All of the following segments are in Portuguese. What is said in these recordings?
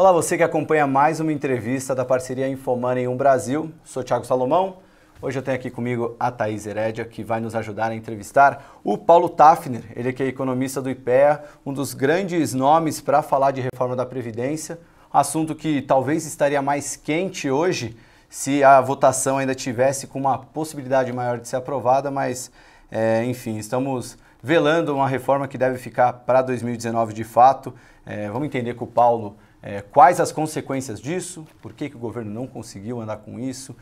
Olá, você que acompanha mais uma entrevista da parceria Infomoney 1 Brasil. Sou Thiago Salomão. Hoje eu tenho aqui comigo a Thaís Herédia, que vai nos ajudar a entrevistar o Paulo Tafner, ele que é economista do IPEA, um dos grandes nomes para falar de reforma da Previdência, assunto que talvez estaria mais quente hoje se a votação ainda tivesse com uma possibilidade maior de ser aprovada, mas enfim, estamos velando uma reforma que deve ficar para 2019 de fato. Vamos entender com o Paulo quais as consequências disso, por que o governo não conseguiu andar com isso,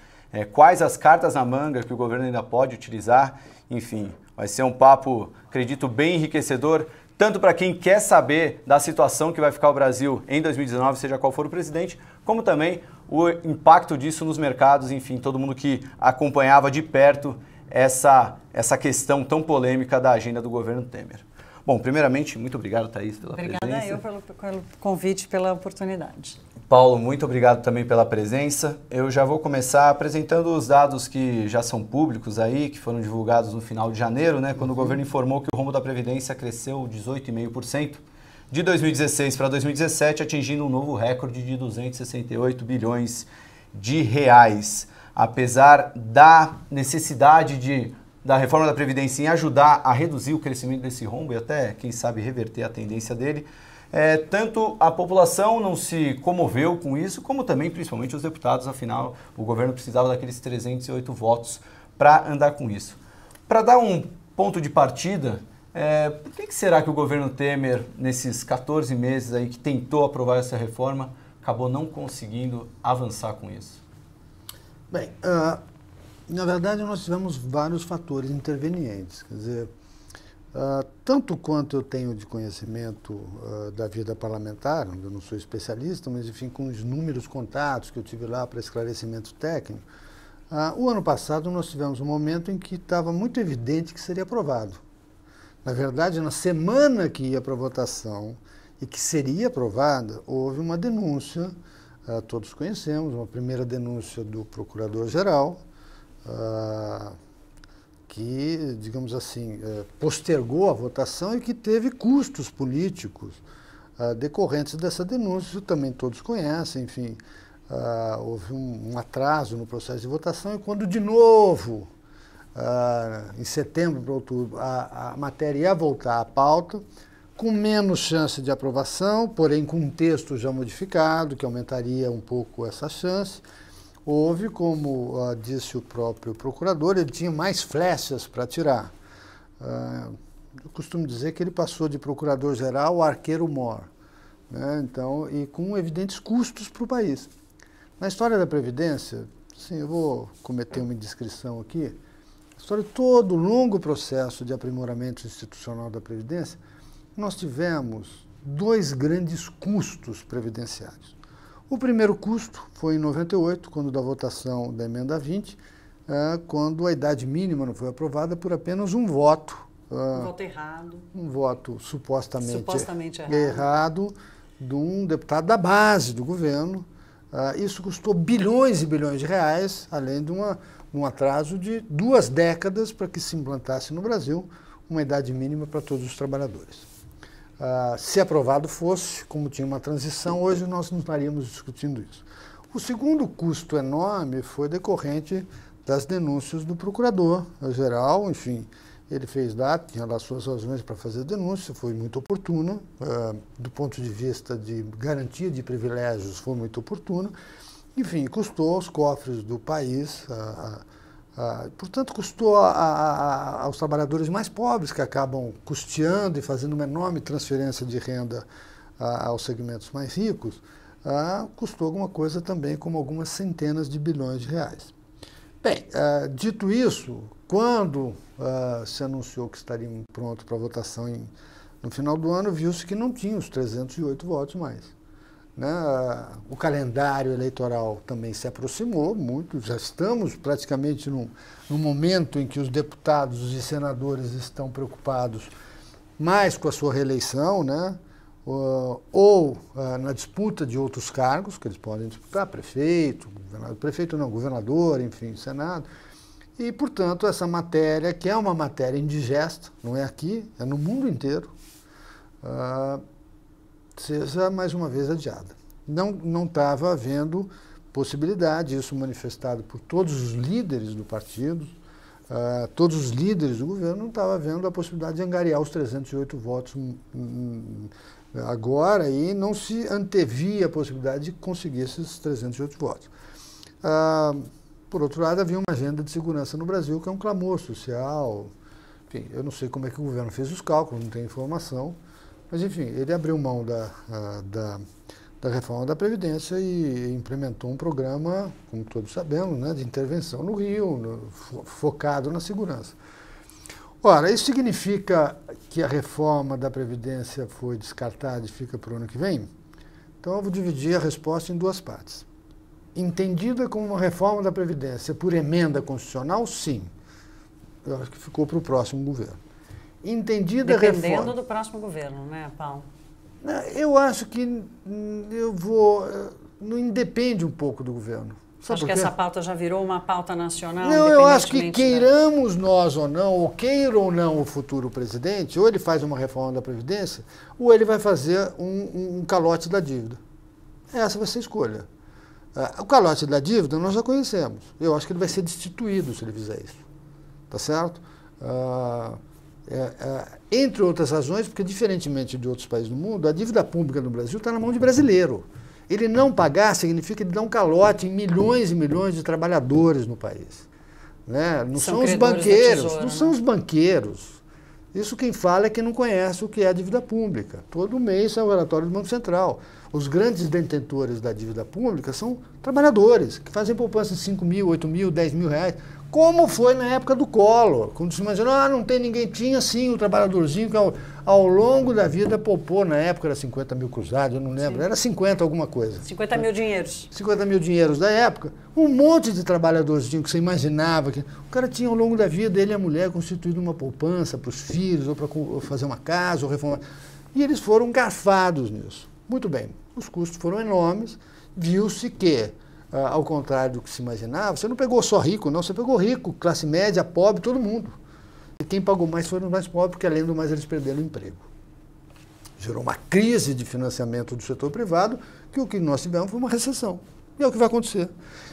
quais as cartas na manga que o governo ainda pode utilizar. Enfim, vai ser um papo, acredito, bem enriquecedor, tanto para quem quer saber da situação que vai ficar o Brasil em 2019, seja qual for o presidente, como também o impacto disso nos mercados, enfim, todo mundo que acompanhava de perto essa questão tão polêmica da agenda do governo Temer. Bom, primeiramente, muito obrigado, Thaís, pela presença. Obrigada eu pelo convite, pela oportunidade. Paulo, muito obrigado também pela presença. Eu já vou começar apresentando os dados que já são públicos aí, que foram divulgados no final de janeiro, né, quando o governo informou que o rombo da Previdência cresceu 18,5% de 2016 para 2017, atingindo um novo recorde de 268 bilhões de reais. Apesar da necessidade da reforma da Previdência em ajudar a reduzir o crescimento desse rombo e até, quem sabe, reverter a tendência dele, tanto a população não se comoveu com isso, como também, principalmente, os deputados. Afinal, o governo precisava daqueles 308 votos para andar com isso. Para dar um ponto de partida, por que será que o governo Temer, nesses 14 meses aí que tentou aprovar essa reforma, acabou não conseguindo avançar com isso? Bem, na verdade nós tivemos vários fatores intervenientes, quer dizer, tanto quanto eu tenho de conhecimento da vida parlamentar, onde eu não sou especialista, mas enfim, com os números contados que eu tive lá para esclarecimento técnico, o ano passado nós tivemos um momento em que estava muito evidente que seria aprovado. Na verdade, na semana que ia para a votação e que seria aprovada, houve uma denúncia, todos conhecemos, uma primeira denúncia do Procurador-Geral, que, digamos assim, postergou a votação e que teve custos políticos decorrentes dessa denúncia, também todos conhecem, enfim, houve um atraso no processo de votação e quando de novo, em setembro para outubro, a matéria ia voltar à pauta, com menos chance de aprovação, porém com um texto já modificado, que aumentaria um pouco essa chance. Houve, como disse o próprio procurador, ele tinha mais flechas para atirar. Eu costumo dizer que ele passou de procurador-geral a arqueiro-mor, né? Então, e com evidentes custos para o país. Na história da Previdência, sim, eu vou cometer uma indiscrição aqui, a história de todo o longo processo de aprimoramento institucional da Previdência, nós tivemos dois grandes custos previdenciários. O primeiro custo foi em 98, quando da votação da emenda 20, quando a idade mínima não foi aprovada por apenas um voto. Um voto errado. Um voto supostamente errado de um deputado da base do governo. Isso custou bilhões e bilhões de reais, além de um atraso de 2 décadas para que se implantasse no Brasil uma idade mínima para todos os trabalhadores. Se aprovado fosse, como tinha uma transição, hoje nós não estaríamos discutindo isso. O segundo custo enorme foi decorrente das denúncias do Procurador-Geral, enfim, ele fez lá, tinha lá suas razões para fazer a denúncia, foi muito oportuna, do ponto de vista de garantia de privilégios foi muito oportuna, enfim, custou aos cofres do país, portanto, custou aos trabalhadores mais pobres, que acabam custeando e fazendo uma enorme transferência de renda aos segmentos mais ricos, custou alguma coisa também, como algumas centenas de bilhões de reais. Bem, dito isso, quando se anunciou que estaria pronto para votação no final do ano, viu-se que não tinha os 308 votos mais. Né? O calendário eleitoral também se aproximou muito, já estamos praticamente num momento em que os deputados e senadores estão preocupados mais com a sua reeleição, né? ou na disputa de outros cargos, que eles podem disputar, governador, enfim, Senado. E, portanto, essa matéria, que é uma matéria indigesta, não é aqui, é no mundo inteiro, seja mais uma vez adiada. não estava havendo possibilidade, isso manifestado por todos os líderes do partido, todos os líderes do governo, não estavam vendo a possibilidade de angariar os 308 votos agora, e não se antevia a possibilidade de conseguir esses 308 votos. Por outro lado, havia uma agenda de segurança no Brasil, que é um clamor social. Enfim, eu não sei como é que o governo fez os cálculos, não tenho informação, mas, enfim, ele abriu mão da reforma da Previdência e implementou um programa, como todos sabemos, né, de intervenção no Rio, focado na segurança. Ora, isso significa que a reforma da Previdência foi descartada e fica para o ano que vem? Então, eu vou dividir a resposta em duas partes. Entendida como uma reforma da Previdência por emenda constitucional, sim. Eu acho que ficou para o próximo governo. Entendida Dependendo do próximo governo, né, Paulo? Eu acho que não independe um pouco do governo. Acho que essa pauta já virou uma pauta nacional? Não, eu acho que queiramos nós ou não, ou queira ou não o futuro presidente, ou ele faz uma reforma da Previdência, ou ele vai fazer um calote da dívida. Essa vai ser a escolha. O calote da dívida nós já conhecemos. Eu acho que ele vai ser destituído se ele fizer isso. Tá certo? Entre outras razões, porque diferentemente de outros países do mundo, a dívida pública no Brasil está na mão de brasileiro. Ele não pagar significa ele dar um calote em milhões e milhões de trabalhadores no país. Né? Não são os banqueiros, tesouro, não são os banqueiros. Isso quem fala é quem não conhece o que é a dívida pública. Todo mês é o relatório do Banco Central. Os grandes detentores da dívida pública são trabalhadores, que fazem poupança de 5 mil, 8 mil, 10 mil reais. Como foi na época do Collor, quando se imaginou, não tem ninguém, tinha sim o trabalhadorzinho que ao longo da vida poupou, na época era 50 mil cruzados, eu não lembro, sim. Era 50 alguma coisa. 50 mil dinheiros. 50 mil dinheiros da época, um monte de trabalhadorzinho que você imaginava, que o cara tinha ao longo da vida, ele e a mulher, constituído uma poupança para os filhos, ou para fazer uma casa, ou reformar, e eles foram garfados nisso. Muito bem, os custos foram enormes, viu-se que ao contrário do que se imaginava, você não pegou só rico, não, você pegou rico, classe média, pobre, todo mundo. E quem pagou mais foram os mais pobres, porque além do mais eles perderam o emprego. Gerou uma crise de financiamento do setor privado, que o que nós tivemos foi uma recessão. E é o que vai acontecer.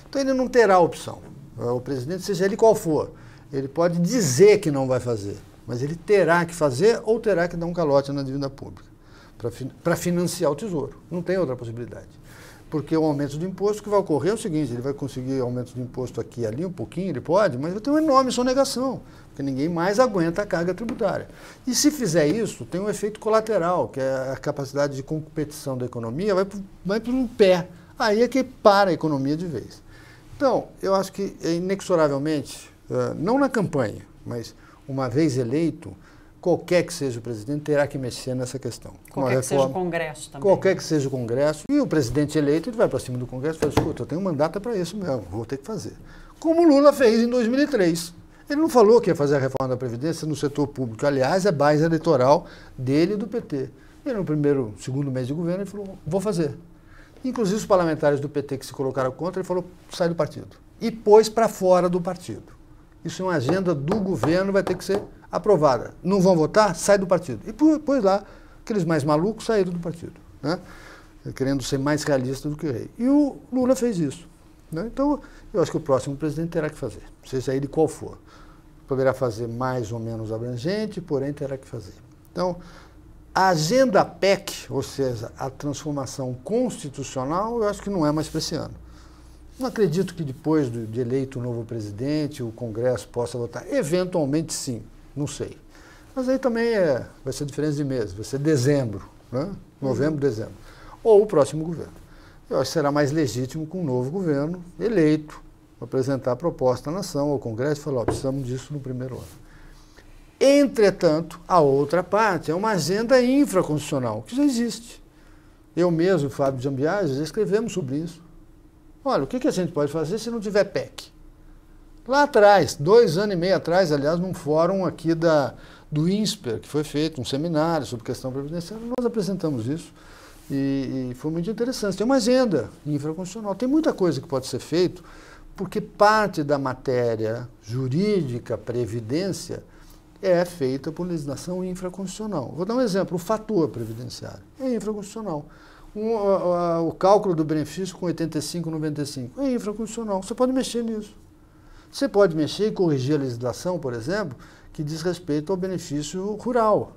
Então ele não terá opção. O presidente, seja ele qual for, ele pode dizer que não vai fazer, mas ele terá que fazer ou terá que dar um calote na dívida pública para financiar o Tesouro. Não tem outra possibilidade. Porque o aumento de imposto que vai ocorrer é o seguinte, ele vai conseguir aumento de imposto aqui e ali, um pouquinho, ele pode, mas vai ter uma enorme sonegação, porque ninguém mais aguenta a carga tributária. E se fizer isso, tem um efeito colateral, que é a capacidade de competição da economia, vai para um pé. Aí é que para a economia de vez. Então, eu acho que inexoravelmente, não na campanha, mas uma vez eleito, qualquer que seja o presidente terá que mexer nessa questão. Qualquer que seja o Congresso também. Qualquer que seja o Congresso. E o presidente eleito, ele vai para cima do Congresso e fala, escuta, eu tenho um mandato para isso mesmo, vou ter que fazer. Como o Lula fez em 2003. Ele não falou que ia fazer a reforma da Previdência no setor público. Aliás, é base eleitoral dele e do PT. E no segundo mês de governo, ele falou, vou fazer. Inclusive os parlamentares do PT que se colocaram contra, ele falou, sai do partido. E pôs para fora do partido. Isso é uma agenda do governo, vai ter que ser aprovada. Não vão votar? Sai do partido. E pôs lá, aqueles mais malucos saíram do partido, né? Querendo ser mais realista do que o rei. E o Lula fez isso. Né? Então, eu acho que o próximo presidente terá que fazer, seja ele qual for. Poderá fazer mais ou menos abrangente, porém terá que fazer. Então, a agenda PEC, ou seja, a transformação constitucional, eu acho que não é mais para esse ano. Não acredito que depois de eleito o novo presidente, o Congresso possa votar. Eventualmente sim, não sei. Mas aí também vai ser diferença de meses, vai ser dezembro, né? Novembro, dezembro. Ou o próximo governo. Eu acho que será mais legítimo com um novo governo eleito, apresentar a proposta à nação, ao Congresso e falar, precisamos disso no primeiro ano. Entretanto, a outra parte é uma agenda infraconstitucional, que já existe. Eu mesmo, Fábio Jambiase, já escrevemos sobre isso. Olha, o que a gente pode fazer se não tiver PEC? Lá atrás, 2 anos e meio atrás, aliás, num fórum aqui do INSPER, que foi feito, um seminário sobre questão previdenciária, nós apresentamos isso e foi muito interessante. Tem uma agenda infraconstitucional, tem muita coisa que pode ser feito, porque parte da matéria jurídica, previdência, é feita por legislação infraconstitucional. Vou dar um exemplo, o fator previdenciário é infraconstitucional. o cálculo do benefício com 85, 95. É infraconstitucional. Você pode mexer nisso. Você pode mexer e corrigir a legislação, por exemplo, que diz respeito ao benefício rural.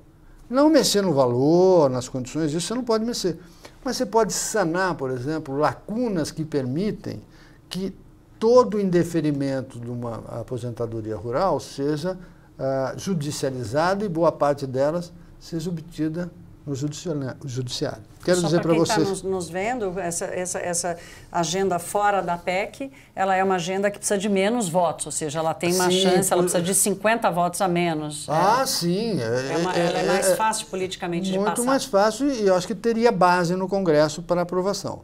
Não mexer no valor, nas condições, isso você não pode mexer. Mas você pode sanar, por exemplo, lacunas que permitem que todo o indeferimento de uma aposentadoria rural seja judicializado e boa parte delas seja obtida no judiciário. Quero dizer para vocês... Quem está nos vendo, essa agenda fora da PEC, ela é uma agenda que precisa de menos votos, ou seja, ela tem uma chance, ela precisa de 50 votos a menos. Sim. Ela é mais fácil politicamente de passar. Muito mais fácil e eu acho que teria base no Congresso para aprovação.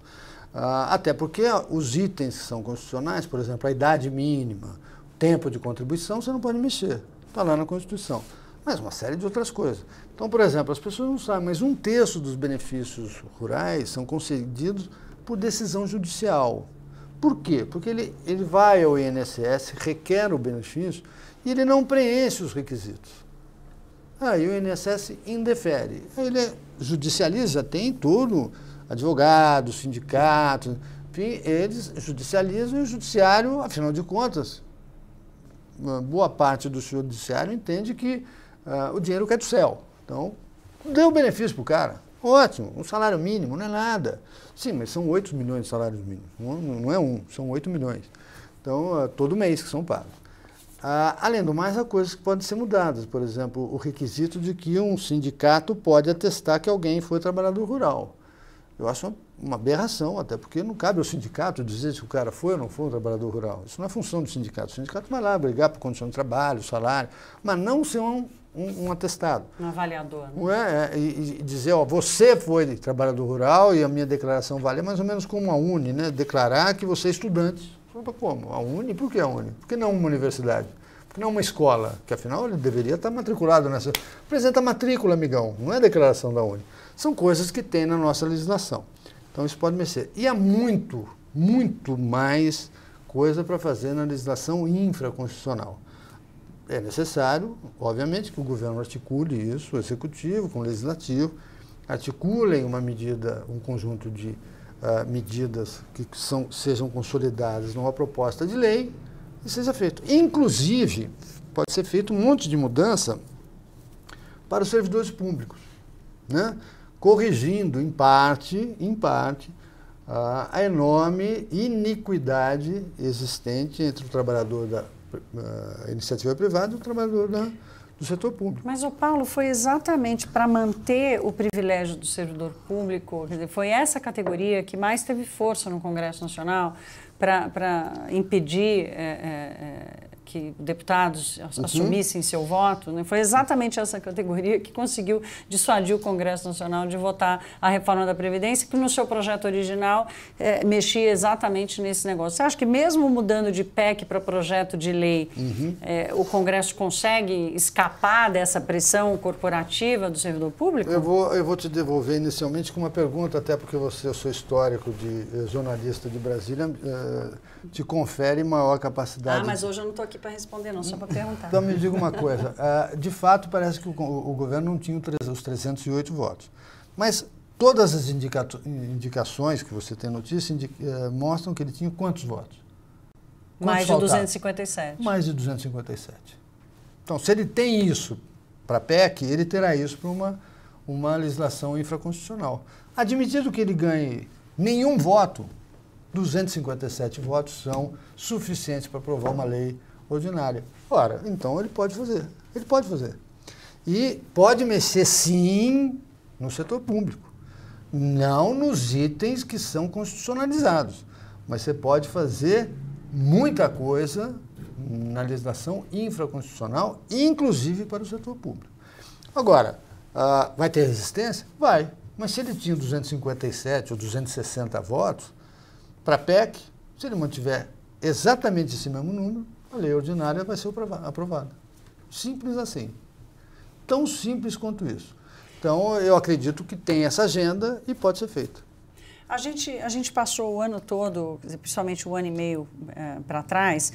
Até porque os itens que são constitucionais, por exemplo, a idade mínima, o tempo de contribuição, você não pode mexer. Está lá na Constituição. Mas uma série de outras coisas. Então, por exemplo, as pessoas não sabem, mas 1/3 dos benefícios rurais são concedidos por decisão judicial. Por quê? Porque ele vai ao INSS, requer o benefício e ele não preenche os requisitos. Aí o INSS indefere. Aí ele judicializa, tem tudo, advogados, sindicatos, enfim, eles judicializam e o judiciário, afinal de contas, uma boa parte do judiciário entende que o dinheiro cai do céu. Então, deu benefício para o cara. Ótimo, um salário mínimo não é nada. Sim, mas são 8 milhões de salários mínimos. Não é são 8 milhões. Então, todo mês que são pagos. Além do mais, há coisas que podem ser mudadas. Por exemplo, o requisito de que um sindicato pode atestar que alguém foi trabalhador rural. Eu acho uma aberração, até porque não cabe ao sindicato dizer se o cara foi ou não foi um trabalhador rural. Isso não é função do sindicato. O sindicato vai lá brigar por condição de trabalho, salário, mas não ser um atestado. Um avaliador. Né? E dizer, você foi trabalhador rural e a minha declaração vale mais ou menos como a UNE, né? Declarar que você é estudante. Como? A UNE? Por que a UNE? Por que não uma universidade? Por que não uma escola? Porque afinal ele deveria estar matriculado nessa... Apresenta a matrícula, amigão, não é declaração da UNE. São coisas que tem na nossa legislação. Então isso pode mexer. E há muito, muito mais coisa para fazer na legislação infraconstitucional. É necessário, obviamente, que o governo articule isso, o executivo com o legislativo, articulem uma medida, um conjunto de medidas que sejam consolidadas numa proposta de lei e seja feito. Inclusive, pode ser feito um monte de mudança para os servidores públicos, né? Corrigindo, em parte, a enorme iniquidade existente entre o trabalhador da iniciativa privada e o trabalhador do setor público. Mas, Paulo, foi exatamente para manter o privilégio do servidor público, quer dizer, foi essa categoria que mais teve força no Congresso Nacional para impedir que deputados assumissem seu voto, né? Foi exatamente essa categoria que conseguiu dissuadir o Congresso Nacional de votar a reforma da Previdência, que no seu projeto original mexia exatamente nesse negócio. Você acha que mesmo mudando de PEC para projeto de lei, o Congresso consegue escapar dessa pressão corporativa do servidor público? Eu vou te devolver inicialmente com uma pergunta, até porque eu sou histórico de jornalista de Brasília, te confere maior capacidade... mas hoje eu não estou aqui para responder, não, só para perguntar. Então, me diga uma coisa. De fato, parece que o governo não tinha os 308 votos. Mas todas as indicações que você tem notícia mostram que ele tinha quantos votos? Mais de 257. Mais de 257. Então, se ele tem isso para a PEC, ele terá isso para uma legislação infraconstitucional. Admitido que ele ganhe nenhum voto, 257 votos são suficientes para aprovar uma lei ordinária. Ora, então ele pode fazer. Ele pode fazer. E pode mexer, sim, no setor público. Não nos itens que são constitucionalizados. Mas você pode fazer muita coisa na legislação infraconstitucional, inclusive para o setor público. Agora, vai ter resistência? Vai. Mas se ele tinha 257 ou 260 votos, para a PEC, se ele mantiver exatamente esse mesmo número, a lei ordinária vai ser aprovada. Simples assim. Tão simples quanto isso. Então, eu acredito que tem essa agenda e pode ser feita. A gente passou o ano todo, principalmente o ano e meio para trás,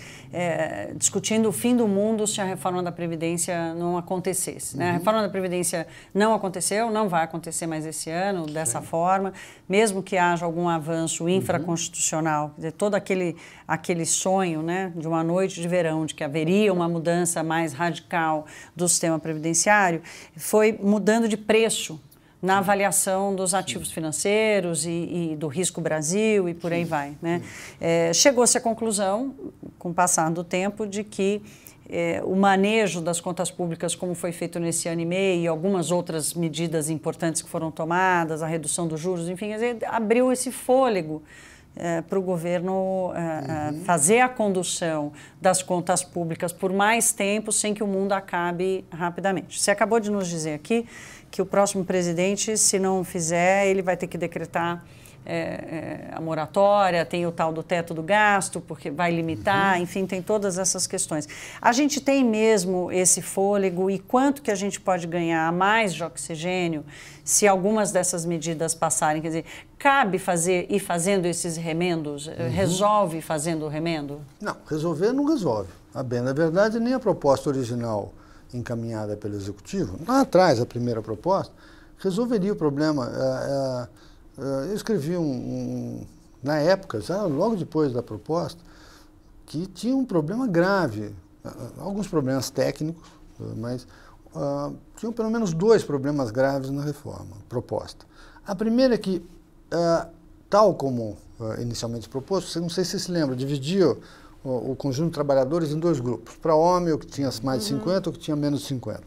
discutindo o fim do mundo se a reforma da Previdência não acontecesse. Né? A reforma da Previdência não aconteceu, não vai acontecer mais esse ano dessa forma, mesmo que haja algum avanço infraconstitucional, quer dizer, todo aquele sonho, né, de uma noite de verão, de que haveria uma mudança mais radical do sistema previdenciário, foi mudando de preço na avaliação dos ativos financeiros e do risco Brasil e por aí vai. Né? Chegou-se à conclusão, com o passar do tempo, de que o manejo das contas públicas, como foi feito nesse ano e meio, e algumas outras medidas importantes que foram tomadas, a redução dos juros, enfim, abriu esse fôlego para o governo fazer a condução das contas públicas por mais tempo, sem que o mundo acabe rapidamente. Você acabou de nos dizer aqui que o próximo presidente, se não fizer, ele vai ter que decretar a moratória, tem o tal do teto do gasto, porque vai limitar, enfim, tem todas essas questões. A gente tem mesmo esse fôlego e quanto que a gente pode ganhar a mais de oxigênio se algumas dessas medidas passarem? Quer dizer, cabe ir fazendo esses remendos? Resolve fazendo o remendo? Não, resolver não resolve. A bem da verdade, nem a proposta original encaminhada pelo Executivo, lá atrás, a primeira proposta, resolveria o problema. Eu escrevi na época, já logo depois da proposta, que tinha um problema grave, alguns problemas técnicos, mas tinham pelo menos 2 problemas graves na reforma proposta. A primeira é que, tal como inicialmente proposto, não sei se você se lembra, dividiu o conjunto de trabalhadores em 2 grupos. Para homem, o que tinha mais de 50, o que tinha menos de 50.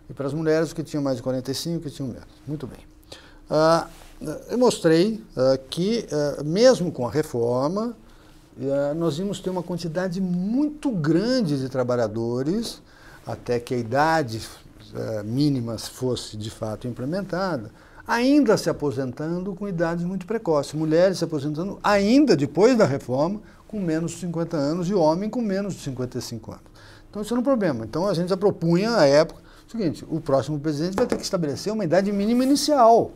E para as mulheres, o que tinha mais de 45, o que tinha menos. Muito bem. Eu mostrei que, mesmo com a reforma, nós íamos ter uma quantidade muito grande de trabalhadores, até que a idade mínima fosse, de fato, implementada, ainda se aposentando com idades muito precoces. Mulheres se aposentando ainda depois da reforma, com menos de 50 anos, e homem com menos de 55 anos. Então, isso era um problema. Então, a gente já propunha, à época, o seguinte: o próximo presidente vai ter que estabelecer uma idade mínima inicial.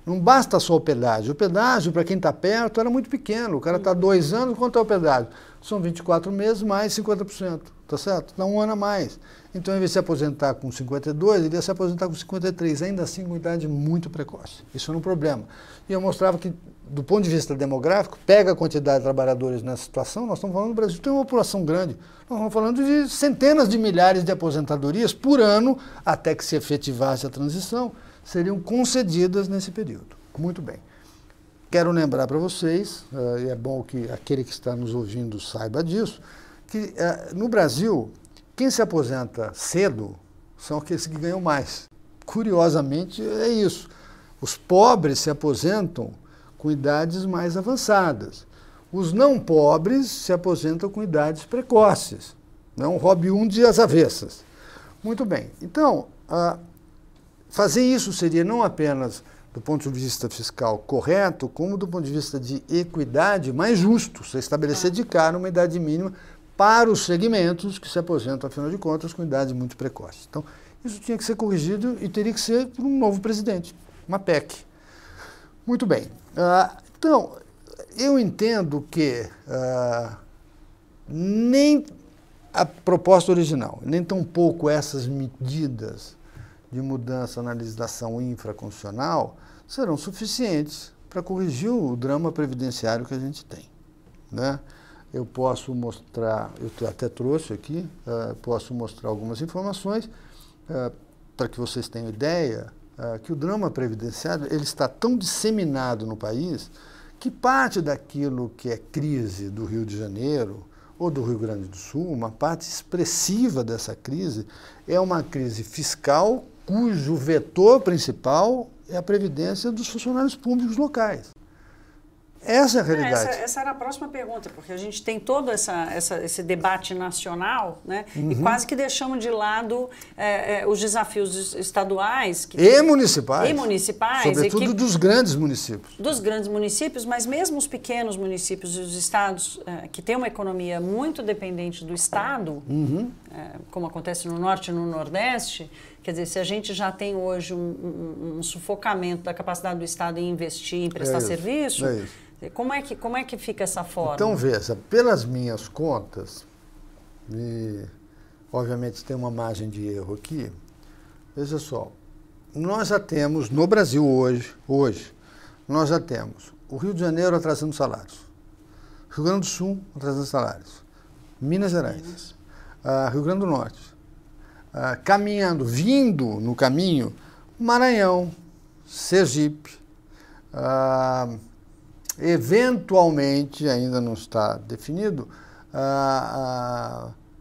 Não basta só o pedágio. O pedágio, para quem está perto, era muito pequeno. O cara está 2 anos, quanto é o pedágio? São 24 meses mais 50%, tá certo? Dá 1 ano a mais. Então, ao invés de se aposentar com 52, ele ia se aposentar com 53, ainda assim com idade muito precoce. Isso era um problema. E eu mostrava que, do ponto de vista demográfico, pega a quantidade de trabalhadores nessa situação, nós estamos falando do Brasil, tem uma população grande. Nós estamos falando de centenas de milhares de aposentadorias por ano, até que se efetivasse a transição, seriam concedidas nesse período. Muito bem. Quero lembrar para vocês, e é bom que aquele que está nos ouvindo saiba disso, que no Brasil, quem se aposenta cedo são aqueles que ganham mais. Curiosamente, é isso. Os pobres se aposentam com idades mais avançadas. Os não pobres se aposentam com idades precoces. Não um Robin Hood às avessas. Muito bem. Então, fazer isso seria não apenas do ponto de vista fiscal correto, como do ponto de vista de equidade mais justo. Você estabelecer de cara uma idade mínima para os segmentos que se aposentam, afinal de contas, com idades muito precoces. Então, isso tinha que ser corrigido e teria que ser por um novo presidente, uma PEC. Muito bem. Então, eu entendo que nem a proposta original, nem tampouco essas medidas de mudança na legislação infraconstitucional serão suficientes para corrigir o drama previdenciário que a gente tem, né? Eu posso mostrar, eu até trouxe aqui, posso mostrar algumas informações para que vocês tenham ideia que o drama previdenciário ele está tão disseminado no país que parte daquilo que é crise do Rio de Janeiro ou do Rio Grande do Sul, uma parte expressiva dessa crise é uma crise fiscal cujo vetor principal é a previdência dos funcionários públicos locais. Essa é a realidade. Essa era a próxima pergunta, porque a gente tem todo esse debate nacional, né? E quase que deixamos de lado os desafios estaduais. E municipais. E municipais. Sobretudo dos grandes municípios. Dos grandes municípios, mas mesmo os pequenos municípios e os estados que têm uma economia muito dependente do Estado, como acontece no Norte e no Nordeste, quer dizer, se a gente já tem hoje um sufocamento da capacidade do Estado em investir, em prestar serviço, como é que fica essa forma? Então, veja, pelas minhas contas, e obviamente tem uma margem de erro aqui, veja só, nós já temos no Brasil hoje, nós já temos o Rio de Janeiro atrasando salários, Rio Grande do Sul atrasando salários, Minas Gerais, Rio Grande do Norte, vindo no caminho, Maranhão, Sergipe, eventualmente, ainda não está definido,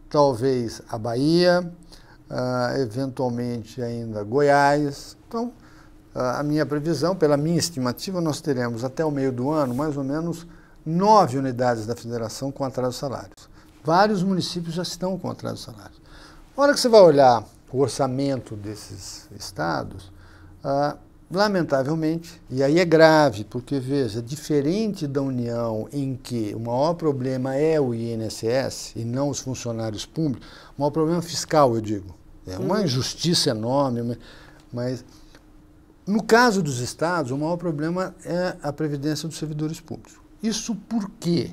talvez a Bahia, eventualmente ainda Goiás. Então, a minha previsão, pela minha estimativa, nós teremos até o meio do ano mais ou menos 9 unidades da federação com atraso de salários. Vários municípios já estão com atraso de salários. Na hora que você vai olhar o orçamento desses estados, lamentavelmente, e aí é grave, porque, veja, diferente da União, em que o maior problema é o INSS e não os funcionários públicos, o maior problema fiscal, eu digo. É uma injustiça enorme, mas no caso dos estados, o maior problema é a previdência dos servidores públicos. Isso por quê?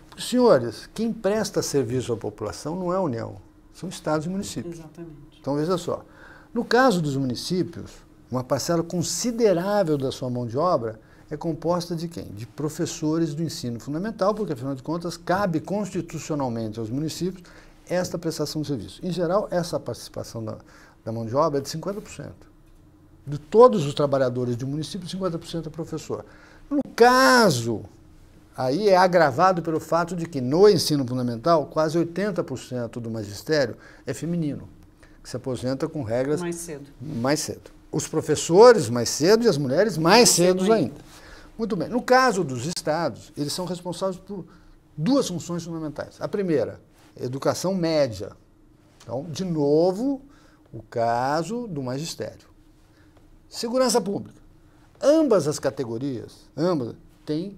Porque, senhores, quem presta serviço à população não é a União, são estados e municípios. Exatamente. Então, veja só, no caso dos municípios, uma parcela considerável da sua mão de obra é composta de quem? De professores do ensino fundamental, porque, afinal de contas, cabe constitucionalmente aos municípios esta prestação de serviço. Em geral, essa participação da mão de obra é de 50%. De todos os trabalhadores de um município, 50% é professor. No caso, aí é agravado pelo fato de que no ensino fundamental, quase 80% do magistério é feminino, que se aposenta com regras mais cedo. Os professores mais cedo e as mulheres mais cedo ainda. Muito bem. No caso dos estados, eles são responsáveis por duas funções fundamentais. A primeira, educação média. Então, de novo, o caso do magistério. Segurança pública. Ambas as categorias, têm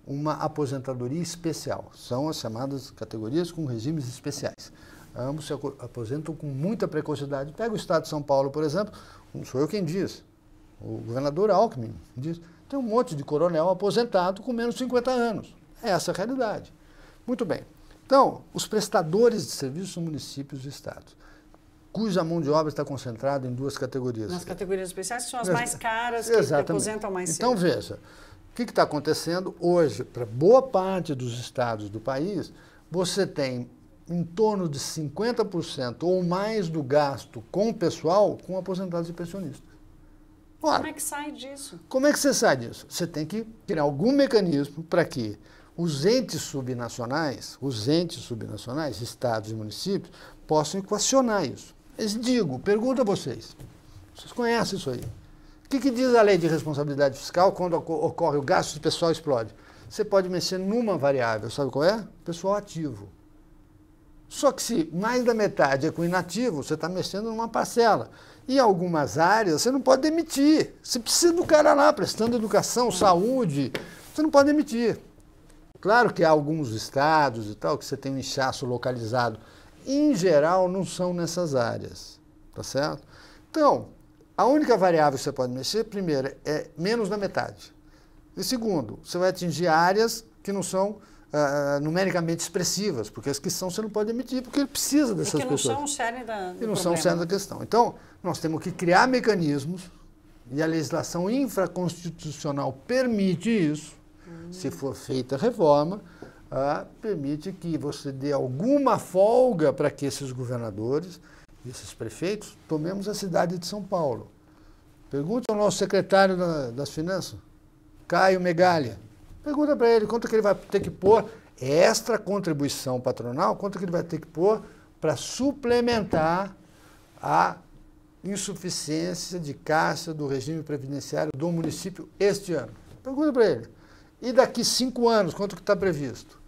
uma aposentadoria especial. São as chamadas categorias com regimes especiais. Ambos se aposentam com muita precocidade. Pega o estado de São Paulo, por exemplo, não sou eu quem diz, o governador Alckmin diz, tem um monte de coronel aposentado com menos de 50 anos. É essa a realidade. Muito bem. Então, os prestadores de serviços são municípios e estados, cuja mão de obra está concentrada em duas categorias. Nas categorias especiais, que são as mais caras, que aposentam mais cedo. Então, veja, o que está acontecendo hoje, para boa parte dos estados do país, você tem em torno de 50% ou mais do gasto com o pessoal com aposentados e pensionistas. Ora, como é que sai disso? Como é que você sai disso? Você tem que criar algum mecanismo para que os entes subnacionais, estados e municípios, possam equacionar isso. Mas pergunto a vocês conhecem isso aí? O que diz a lei de responsabilidade fiscal quando ocorre o gasto pessoal explode? Você pode mexer numa variável, sabe qual é? Pessoal ativo. Só que se mais da metade é com inativo, você está mexendo numa parcela. Em algumas áreas, você não pode demitir. Você precisa do cara lá, prestando educação, saúde, você não pode demitir. Claro que há alguns estados e tal, que você tem um inchaço localizado. Em geral, não são nessas áreas, tá certo? Então, a única variável que você pode mexer, primeiro, é menos da metade. E segundo, você vai atingir áreas que não são numericamente expressivas, porque as que são você não pode emitir, porque ele precisa dessas pessoas. E que não são o cerne da questão. Então, nós temos que criar mecanismos, e a legislação infraconstitucional permite isso, se for feita a reforma, permite que você dê alguma folga para que esses governadores, esses prefeitos, tomemos a cidade de São Paulo. Pergunta ao nosso secretário das Finanças, Caio Megalha. Pergunta para ele quanto que ele vai ter que pôr extra contribuição patronal, quanto que ele vai ter que pôr para suplementar a insuficiência de caixa do regime previdenciário do município este ano. Pergunta para ele. E daqui 5 anos, quanto que está previsto?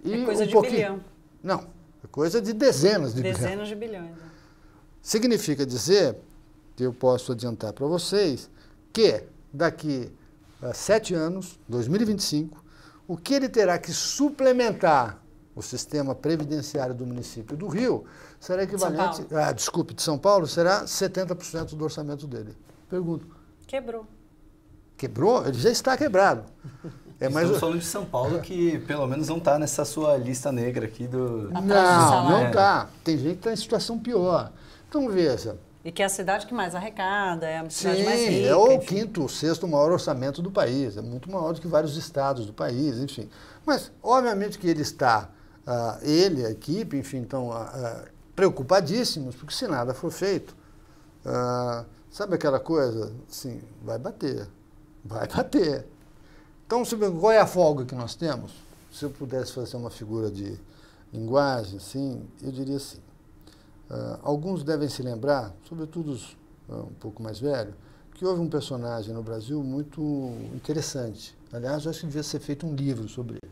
E é coisa de bilhão. Não, é coisa de dezenas de bilhões. Dezenas de bilhões. Significa dizer, que eu posso adiantar para vocês, que daqui 7 anos, 2025, o que ele terá que suplementar o sistema previdenciário do município do Rio será equivalente... de São Paulo, será 70% do orçamento dele. Pergunto. Quebrou. Quebrou? Ele já está quebrado. Estamos falando de São Paulo, que pelo menos não está nessa sua lista negra aqui do... Não está. Tem gente que está em situação pior. Então, veja... E que é a cidade que mais arrecada, é a cidade mais rica. É o quinto, sexto maior orçamento do país. É muito maior do que vários estados do país, enfim. Mas, obviamente que ele está, ele, a equipe, enfim, estão preocupadíssimos, porque se nada for feito, sabe aquela coisa? Assim, vai bater. Vai bater. Então, qual é a folga que nós temos? Se eu pudesse fazer uma figura de linguagem, assim, eu diria assim. Alguns devem se lembrar, sobretudo os um pouco mais velhos, que houve um personagem no Brasil muito interessante. Aliás, eu acho que devia ser feito um livro sobre ele.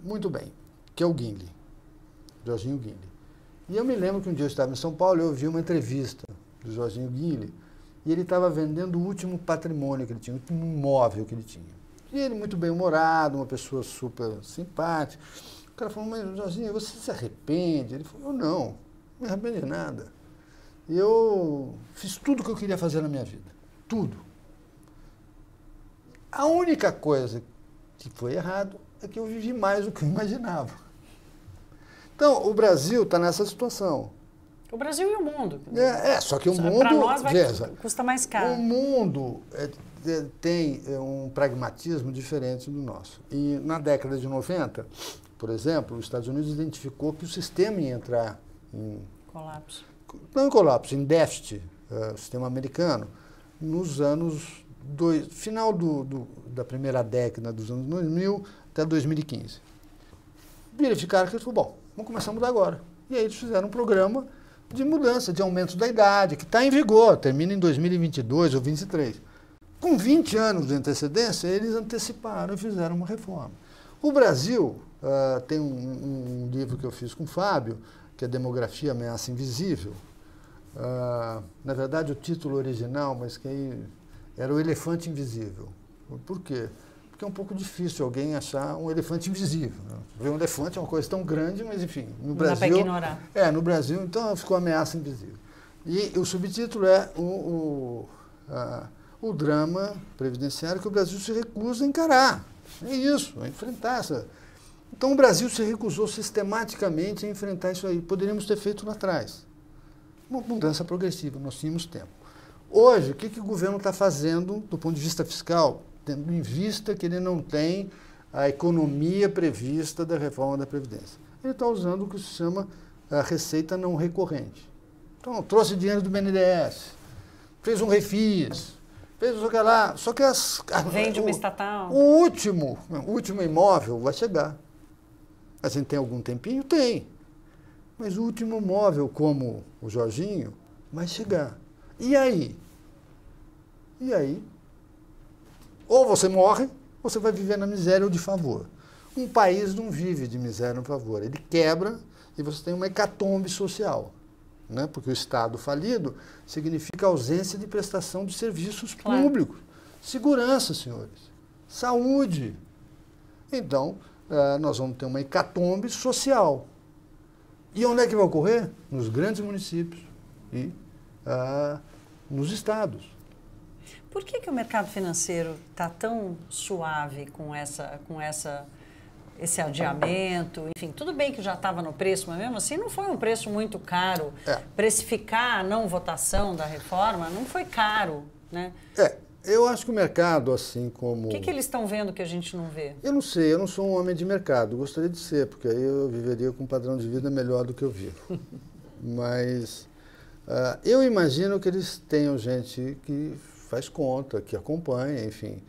Muito bem, que é o Guinle, Jorginho Guinle. E eu me lembro que um dia eu estava em São Paulo e eu ouvi uma entrevista do Jorginho Guinle e ele estava vendendo o último patrimônio que ele tinha, o último imóvel que ele tinha. E ele muito bem-humorado, uma pessoa super simpática. O cara falou, mas Jorginho, você se arrepende? Ele falou, não me arrependo de nada. Eu fiz tudo o que eu queria fazer na minha vida. Tudo. A única coisa que foi errado é que eu vivi mais do que eu imaginava. Então, o Brasil está nessa situação. O Brasil e o mundo. Só que o mundo... Para nós custa mais caro. O mundo tem um pragmatismo diferente do nosso. E na década de 90... Por exemplo, os Estados Unidos identificou que o sistema ia entrar em... Colapso. Não em colapso, em déficit, o sistema americano, nos anos... final da primeira década dos anos 2000 até 2015. Verificaram que eles falaram, bom, vamos começar a mudar agora. E aí eles fizeram um programa de mudança, de aumento da idade, que está em vigor, termina em 2022 ou 2023. Com 20 anos de antecedência, eles anteciparam e fizeram uma reforma. O Brasil... tem um livro que eu fiz com o Fábio, que é Demografia, Ameaça Invisível. Na verdade, o título original, mas que aí era O Elefante Invisível. Por quê? Porque é um pouco difícil alguém achar um elefante invisível. Né? Ver um elefante é uma coisa tão grande, mas enfim, no Brasil... Não dá para ignorar. No Brasil, então, ficou Ameaça Invisível. E o subtítulo é o drama previdenciário que o Brasil se recusa a encarar. É isso, a enfrentar essa... Então, o Brasil se recusou sistematicamente a enfrentar isso aí. Poderíamos ter feito lá atrás. Uma mudança progressiva, nós tínhamos tempo. Hoje, o que o governo está fazendo do ponto de vista fiscal? Tendo em vista que ele não tem a economia prevista da reforma da Previdência. Ele está usando o que se chama a receita não recorrente. Então, trouxe dinheiro do BNDES, fez um refis, fez o que lá. Só que vende uma estatal. O último imóvel vai chegar. A gente tem algum tempinho? Tem. Mas o último móvel, como o Jorginho, vai chegar. E aí? E aí? Ou você morre, ou você vai viver na miséria ou de favor. Um país não vive de miséria ou de favor. Ele quebra e você tem uma hecatombe social. Né? Porque o Estado falido significa ausência de prestação de serviços públicos. Segurança, senhores. Saúde. Então... nós vamos ter uma hecatombe social. E onde é que vai ocorrer? Nos grandes municípios e nos estados. Por que o mercado financeiro está tão suave com esse adiamento? Enfim, tudo bem que já estava no preço, mas mesmo assim não foi um preço muito caro. Precificar a não votação da reforma não foi caro, né? Eu acho que o mercado, assim como... O que eles estão vendo que a gente não vê? Eu não sei, eu não sou um homem de mercado. Gostaria de ser, porque aí eu viveria com um padrão de vida melhor do que eu vivo. Mas eu imagino que eles tenham gente que faz conta, que acompanha, enfim.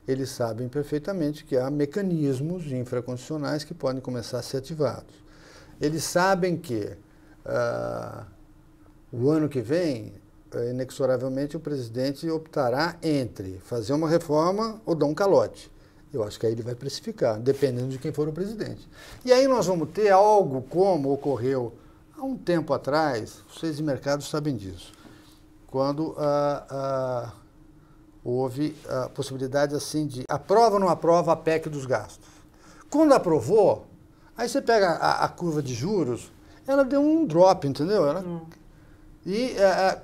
Eles sabem perfeitamente que há mecanismos infraconstitucionais que podem começar a ser ativados. Eles sabem que o ano que vem... inexoravelmente o presidente optará entre fazer uma reforma ou dar um calote. Eu acho que aí ele vai precificar, dependendo de quem for o presidente. E aí nós vamos ter algo como ocorreu há um tempo atrás, vocês de mercado sabem disso, quando houve a possibilidade assim de aprova ou não aprova a PEC dos gastos. Quando aprovou, Aí você pega a curva de juros, ela deu um drop, entendeu? E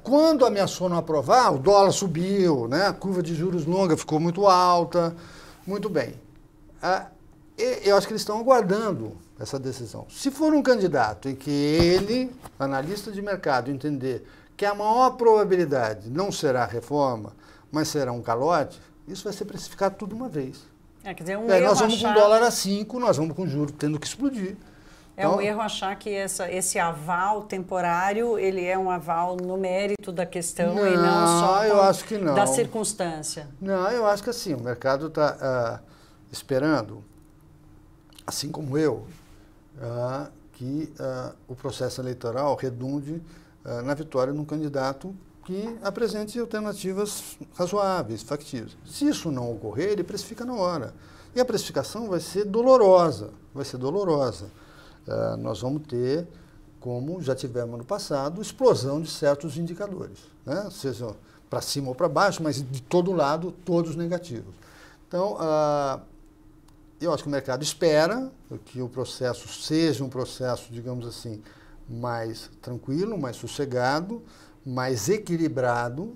quando ameaçou não aprovar, o dólar subiu, né? A curva de juros longa ficou muito alta. Muito bem. Eu acho que eles estão aguardando essa decisão. Se for um candidato em que ele, analista de mercado, entender que a maior probabilidade não será reforma, mas será um calote, isso vai ser precificado tudo de uma vez. Quer dizer, nós vamos com dólar a 5, nós vamos com juros tendo que explodir. Então, um erro achar que esse aval temporário, ele é um aval no mérito da questão e não só eu acho que não. Da circunstância. Não, eu acho que assim, o mercado está esperando, assim como eu, que o processo eleitoral redunde na vitória de um candidato que apresente alternativas razoáveis, factíveis. Se isso não ocorrer, ele precifica na hora. E a precificação vai ser dolorosa, nós vamos ter, como já tivemos no passado, explosão de certos indicadores, né? Seja para cima ou para baixo, mas de todo lado, todos negativos. Então, eu acho que o mercado espera que o processo seja um processo, digamos assim, mais tranquilo, mais sossegado, mais equilibrado,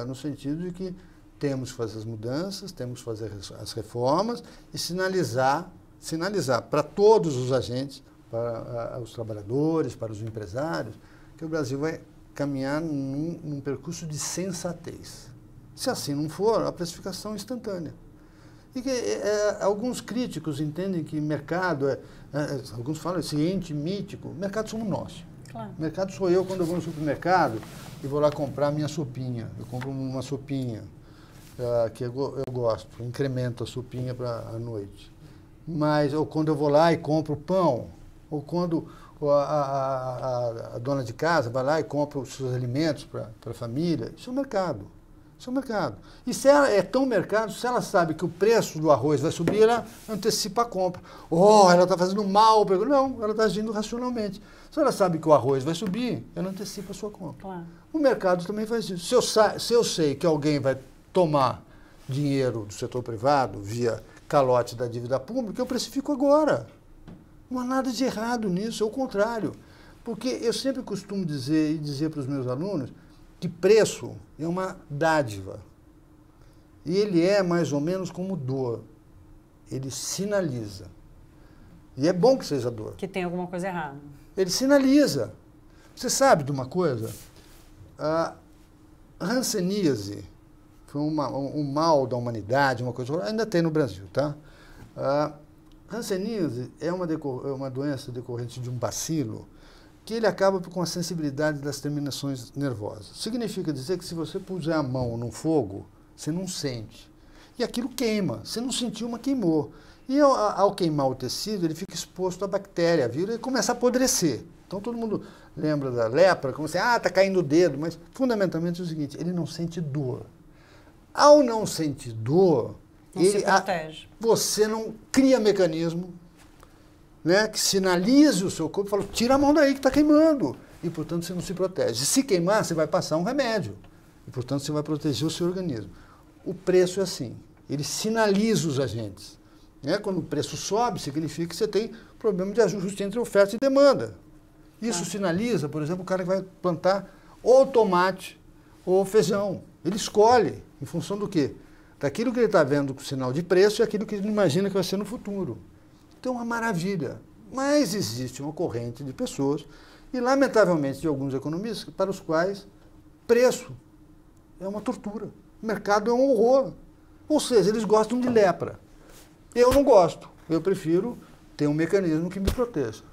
no sentido de que temos que fazer as mudanças, temos que fazer as reformas e sinalizar para todos os agentes, para os trabalhadores, para os empresários, que o Brasil vai caminhar num percurso de sensatez. Se assim não for, a precificação é instantânea. E que, alguns críticos entendem que mercado alguns falam esse ente mítico, mercado somos nós. Claro. Mercado sou eu quando eu vou no supermercado e vou lá comprar minha sopinha. Eu compro uma sopinha que eu gosto, incremento a sopinha para a noite. Mas, ou quando eu vou lá e compro pão, ou quando a dona de casa vai lá e compra os seus alimentos para a família, isso é um mercado. Isso é um mercado. E se ela é tão mercado, se ela sabe que o preço do arroz vai subir, ela antecipa a compra. Ela está fazendo mal. Não, ela está agindo racionalmente. Se ela sabe que o arroz vai subir, ela antecipa a sua compra. Claro. O mercado também faz isso. Se eu sei que alguém vai tomar dinheiro do setor privado via calote da dívida pública, eu precifico agora. Não há nada de errado nisso, é o contrário. Porque eu sempre costumo dizer para os meus alunos que preço é uma dádiva. E ele é mais ou menos como dor. Ele sinaliza. E é bom que seja dor. Que tem alguma coisa errada. Ele sinaliza. Você sabe de uma coisa? A hanseníase foi um mal da humanidade, uma coisa ainda tem no Brasil, tá? A hanseníase é uma doença decorrente de um bacilo que ele acaba com a sensibilidade das terminações nervosas. Significa dizer que se você puser a mão no fogo, você não sente. E aquilo queima. Você não sentiu, mas queimou. E ao queimar o tecido, ele fica exposto à bactéria, vírus, e começa a apodrecer. Então todo mundo lembra da lepra, como assim, tá caindo o dedo, mas fundamentalmente é o seguinte, ele não sente dor. Ao não sentir dor, se protege. Você não cria mecanismo, né, que sinalize o seu corpo e fala, tira a mão daí que está queimando. E, portanto, você não se protege. Se queimar, você vai passar um remédio. E, portanto, você vai proteger o seu organismo. O preço é assim. Ele sinaliza os agentes. Né? Quando o preço sobe, significa que você tem problema de ajuste entre oferta e demanda. Isso sinaliza, por exemplo, o cara que vai plantar ou tomate ou feijão. Ele escolhe, em função do quê? Daquilo que ele está vendo com sinal de preço e aquilo que ele imagina que vai ser no futuro. Então, é uma maravilha. Mas existe uma corrente de pessoas, e lamentavelmente de alguns economistas, para os quais preço é uma tortura. O mercado é um horror. Ou seja, eles gostam de lepra. Eu não gosto. Eu prefiro ter um mecanismo que me proteja.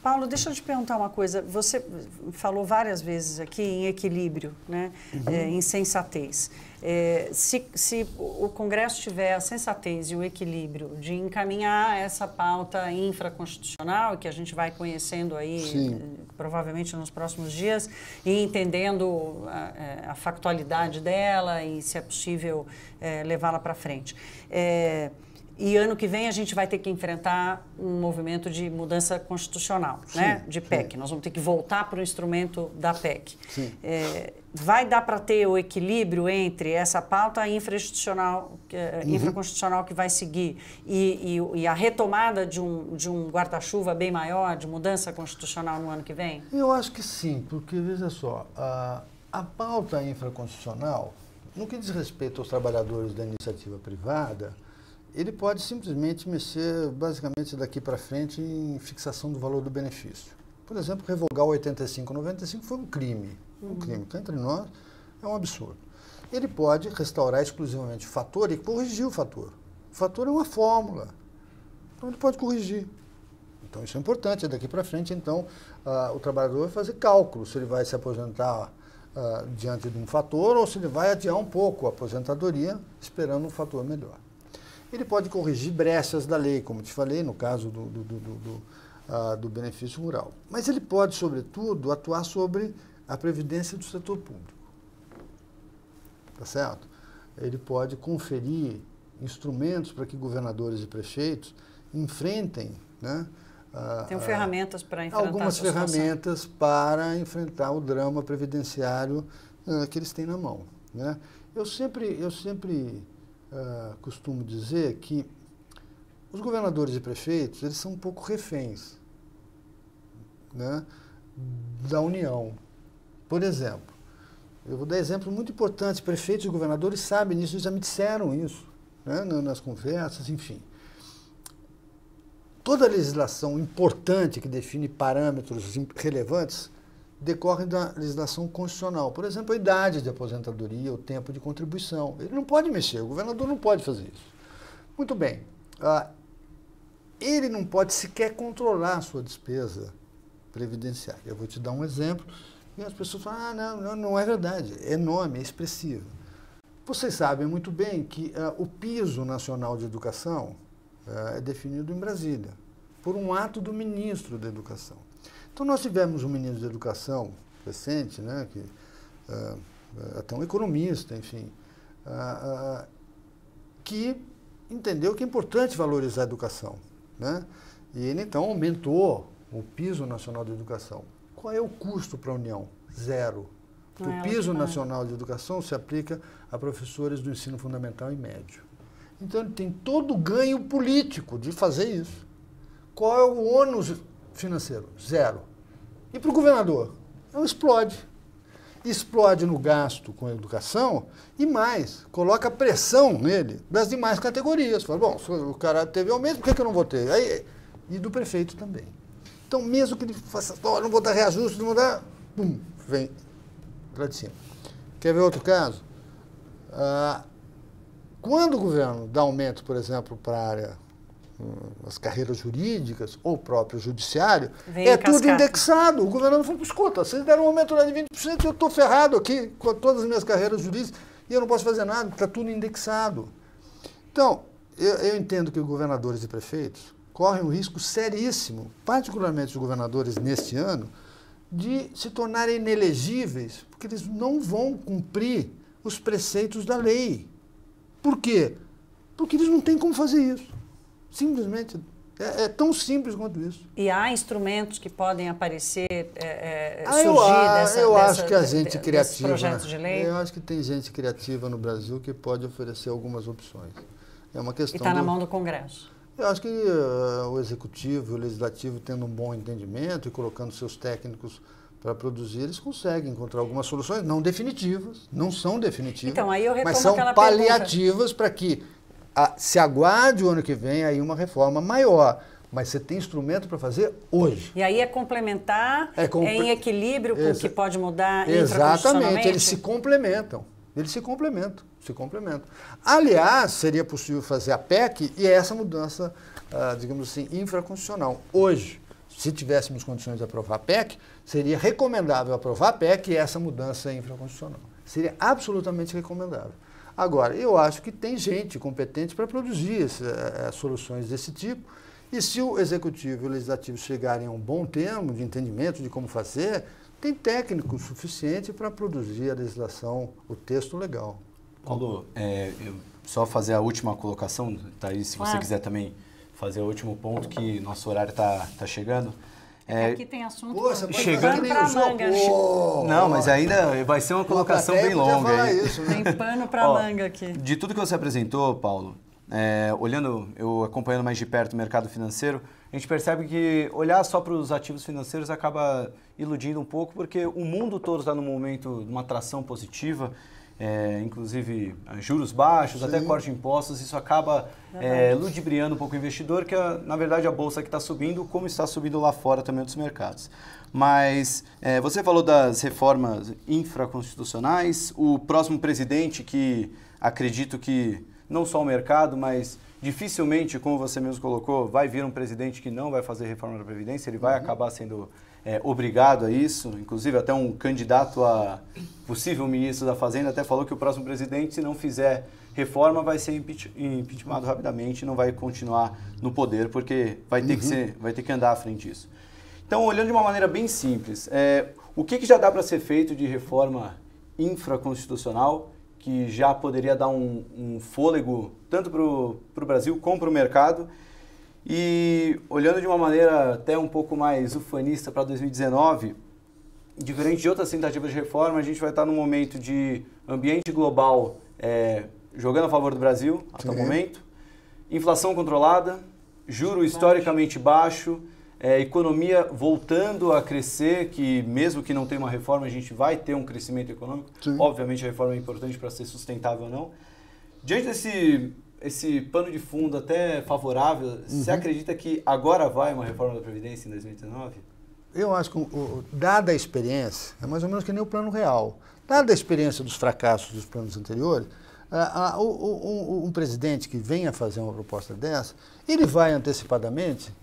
Paulo, deixa eu te perguntar uma coisa. Você falou várias vezes aqui em equilíbrio, né? Em sensatez. Se o Congresso tiver a sensatez e o equilíbrio de encaminhar essa pauta infraconstitucional, que a gente vai conhecendo aí, provavelmente nos próximos dias, e entendendo a factualidade dela e se é possível levá-la para frente. E ano que vem a gente vai ter que enfrentar um movimento de mudança constitucional, sim, né? De PEC. Sim. Nós vamos ter que voltar para o instrumento da PEC. Vai dar para ter o equilíbrio entre essa pauta infraconstitucional que vai seguir e a retomada de um guarda-chuva bem maior, de mudança constitucional no ano que vem? Eu acho que sim, porque, veja só, a pauta infraconstitucional, no que diz respeito aos trabalhadores da iniciativa privada, ele pode simplesmente mexer, basicamente, daqui para frente, em fixação do valor do benefício. Por exemplo, revogar o 85/95 foi um crime. Um crime que, entre nós, é um absurdo. Ele pode restaurar exclusivamente o fator e corrigir o fator. O fator é uma fórmula. Então, ele pode corrigir. Então, isso é importante. Daqui para frente, então, o trabalhador vai fazer cálculo se ele vai se aposentar diante de um fator ou se ele vai adiar um pouco a aposentadoria, esperando um fator melhor. Ele pode corrigir brechas da lei, como te falei, no caso do benefício rural. Mas ele pode, sobretudo, atuar sobre a previdência do setor público. Tá certo? Ele pode conferir instrumentos para que governadores e prefeitos enfrentem, né, tem ferramentas para enfrentar algumas ferramentas para enfrentar o drama previdenciário que eles têm na mão, né? Eu sempre costumo dizer que os governadores e prefeitos, eles são um pouco reféns, né, da União. Por exemplo, eu vou dar exemplo muito importante, prefeitos e governadores sabem disso, já me disseram isso, né, nas conversas, enfim. Toda a legislação importante que define parâmetros relevantes decorre da legislação constitucional. Por exemplo, a idade de aposentadoria, o tempo de contribuição. Ele não pode mexer, o governador não pode fazer isso. Muito bem. Ele não pode sequer controlar a sua despesa previdenciária. Eu vou te dar um exemplo. E as pessoas falam, não é verdade. É enorme, é expressivo. Vocês sabem muito bem que o piso nacional de educação é definido em Brasília, por um ato do ministro da Educação. Então, nós tivemos um ministro da Educação recente, né, que, até um economista, enfim, que entendeu que é importante valorizar a educação, né? E ele, então, aumentou o piso nacional de educação. Qual é o custo para a União? Zero. O piso nacional de educação se aplica a professores do ensino fundamental e médio. Então, ele tem todo o ganho político de fazer isso. Qual é o ônus financeiro? Zero. E para o governador? Não explode. Explode no gasto com a educação e mais, coloca pressão nele das demais categorias. Fala, bom, se o cara teve aumento, por que eu não vou ter? Aí, e do prefeito também. Então, mesmo que ele faça, não vou dar reajuste, não vou dar, pum, vem para de cima. Quer ver outro caso? Quando o governo dá aumento, por exemplo, para a área, as carreiras jurídicas ou o próprio judiciário, é tudo indexado. O governador falou, escuta, vocês deram um aumento lá de 20%, eu estou ferrado aqui com todas as minhas carreiras jurídicas e eu não posso fazer nada, está tudo indexado. Então, eu entendo que os governadores e prefeitos correm um risco seríssimo, particularmente os governadores neste ano, de se tornarem inelegíveis, porque eles não vão cumprir os preceitos da lei. Por quê? Porque eles não têm como fazer isso. Simplesmente. É tão simples quanto isso. E há instrumentos que podem aparecer, surgir eu acho que a gente criativa, projetos de lei? Eu acho que tem gente criativa no Brasil que pode oferecer algumas opções. É uma questão. E está na mão do Congresso. Eu acho que o Executivo e o Legislativo, tendo um bom entendimento e colocando seus técnicos para produzir, eles conseguem encontrar algumas soluções, não definitivas, não são definitivas, então, aí eu retomo mas são paliativas para que se aguarde o ano que vem aí uma reforma maior. Mas você tem instrumento para fazer hoje. E aí é complementar, em equilíbrio com o que pode mudar exatamente, eles se complementam. Eles se complementam. Aliás, seria possível fazer a PEC e essa mudança, digamos assim, infraconstitucional. Hoje, se tivéssemos condições de aprovar a PEC, seria recomendável aprovar a PEC e essa mudança infraconstitucional. Seria absolutamente recomendável. Agora, eu acho que tem gente competente para produzir soluções desse tipo, e se o Executivo e o Legislativo chegarem a um bom termo de entendimento de como fazer, tem técnico suficiente para produzir a legislação, o texto legal. Paulo, só fazer a última colocação, Thaís, se você quiser também fazer o último ponto, que nosso horário está chegando. Aqui tem assunto chegando para manga. Não, mas ainda vai ser uma colocação bem longa. Isso, né? Tem pano para manga aqui. De tudo que você apresentou, Paulo, eu acompanhando mais de perto o mercado financeiro, a gente percebe que olhar só para os ativos financeiros acaba iludindo um pouco, porque o mundo todo está num momento de uma atração positiva, inclusive juros baixos, até corte de impostos, isso acaba ludibriando um pouco o investidor, que na verdade a bolsa que está subindo, como está subindo lá fora também outros mercados. Mas você falou das reformas infraconstitucionais, o próximo presidente, que acredito que não só o mercado, mas dificilmente, como você mesmo colocou, vai vir um presidente que não vai fazer reforma da Previdência, ele vai acabar sendo obrigado a isso, inclusive até um candidato a possível ministro da Fazenda até falou que o próximo presidente, se não fizer reforma, vai ser impeachmentado rapidamente e não vai continuar no poder, porque vai ter que andar à frente disso. Então, olhando de uma maneira bem simples, o que já dá para ser feito de reforma infraconstitucional que já poderia dar um fôlego tanto para o Brasil como para o mercado? E olhando de uma maneira até um pouco mais ufanista para 2019, diferente de outras tentativas de reforma, a gente vai estar num momento de ambiente global jogando a favor do Brasil, até o momento, inflação controlada, juro historicamente baixo, economia voltando a crescer, que mesmo que não tenha uma reforma, a gente vai ter um crescimento econômico. Sim. Obviamente a reforma é importante para ser sustentável ou não. Diante desse pano de fundo até favorável, você acredita que agora vai uma reforma da Previdência em 2019? Eu acho que, dada a experiência, é mais ou menos que nem o plano real. Dada a experiência dos fracassos dos planos anteriores, um presidente que venha fazer uma proposta dessa, ele vai antecipadamente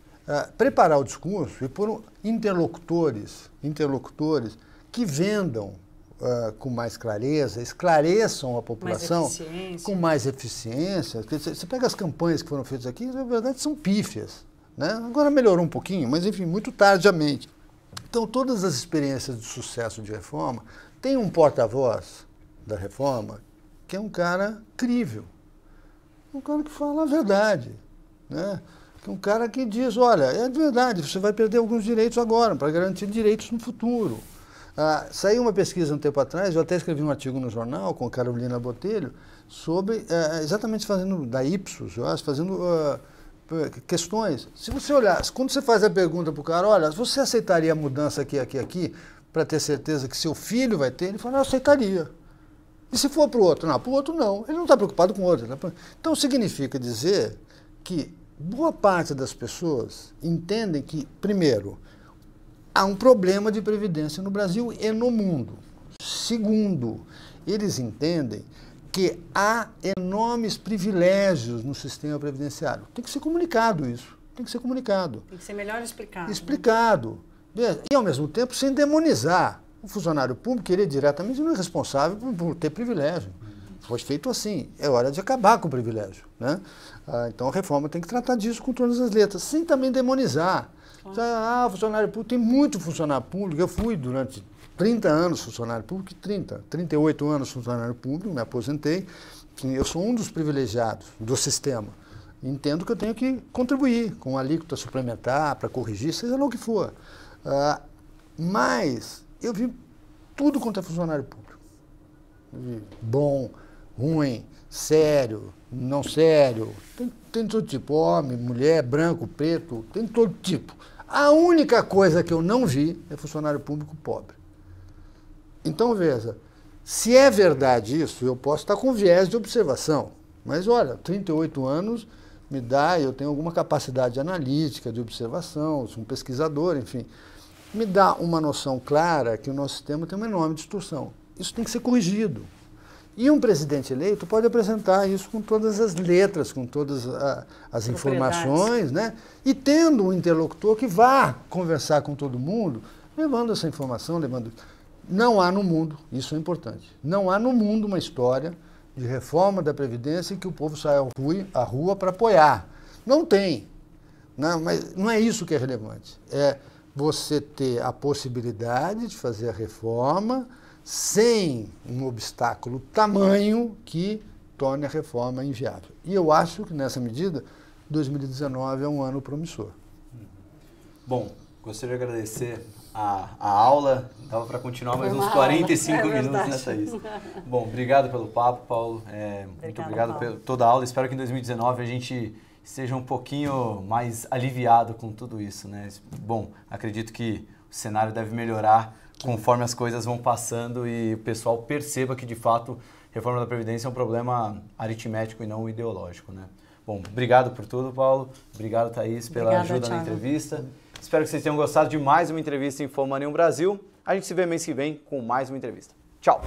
preparar o discurso e pôr interlocutores que vendam com mais clareza, esclareçam a população com mais eficiência. Você pega as campanhas que foram feitas aqui, na verdade são pífias, né? Agora melhorou um pouquinho, mas enfim, muito tardiamente. Então todas as experiências de sucesso de reforma tem um porta-voz da reforma que é um cara crível, um cara que fala a verdade, né? Um cara que diz, olha, é verdade, você vai perder alguns direitos agora, para garantir direitos no futuro. Saiu uma pesquisa um tempo atrás, eu até escrevi um artigo no jornal com a Carolina Botelho, sobre, exatamente fazendo, da Ipsos, eu acho, fazendo questões. Se você olhar, quando você faz a pergunta para o cara, olha, você aceitaria a mudança aqui, para ter certeza que seu filho vai ter? Ele fala, eu aceitaria. E se for para o outro? Não, para o outro não. Ele não está preocupado com o outro. Então significa dizer que boa parte das pessoas entendem que, primeiro, há um problema de previdência no Brasil e no mundo. Segundo, eles entendem que há enormes privilégios no sistema previdenciário. Tem que ser comunicado isso. Tem que ser comunicado. Tem que ser melhor explicado. Explicado. Né? E, ao mesmo tempo, sem demonizar. O funcionário público, ele diretamente não é responsável por ter privilégio. Foi feito assim. É hora de acabar com o privilégio, né? Então a reforma tem que tratar disso com todas as letras, sem também demonizar. Funcionário público, tem muito funcionário público. Eu fui durante 30 anos funcionário público, 38 anos funcionário público, me aposentei. Eu sou um dos privilegiados do sistema. Entendo que eu tenho que contribuir com alíquota suplementar para corrigir, seja lá o que for. Mas eu vi tudo quanto é funcionário público. Bom, ruim, sério, não sério, tem todo tipo, homem, mulher, branco, preto, tem todo tipo. A única coisa que eu não vi é funcionário público pobre. Então, veja, se é verdade isso, eu posso estar com viés de observação, mas olha, 38 anos me dá, eu tenho alguma capacidade analítica de observação, sou um pesquisador, enfim, me dá uma noção clara que o nosso sistema tem uma enorme distorção. Isso tem que ser corrigido. E um presidente eleito pode apresentar isso com todas as letras, com todas as informações, né? E tendo um interlocutor que vá conversar com todo mundo, levando essa informação, Não há no mundo, isso é importante, não há no mundo uma história de reforma da Previdência que o povo saia à rua para apoiar. Não tem. Não, mas não é isso que é relevante. É você ter a possibilidade de fazer a reforma sem um obstáculo tamanho que torne a reforma inviável. E eu acho que, nessa medida, 2019 é um ano promissor. Bom, gostaria de agradecer a aula. Dava para continuar mais uns 45 minutos, né, Thaís? Bom, obrigado pelo papo, Paulo. Muito obrigado por toda a aula. Espero que em 2019 a gente esteja um pouquinho mais aliviado com tudo isso, né? Bom, acredito que o cenário deve melhorar conforme as coisas vão passando e o pessoal perceba que, de fato, reforma da Previdência é um problema aritmético e não ideológico, né? Bom, obrigado por tudo, Paulo. Obrigado, Thaís, pela ajuda na entrevista. Espero que vocês tenham gostado de mais uma entrevista em InfoMoney Brasil. A gente se vê mês que vem com mais uma entrevista. Tchau!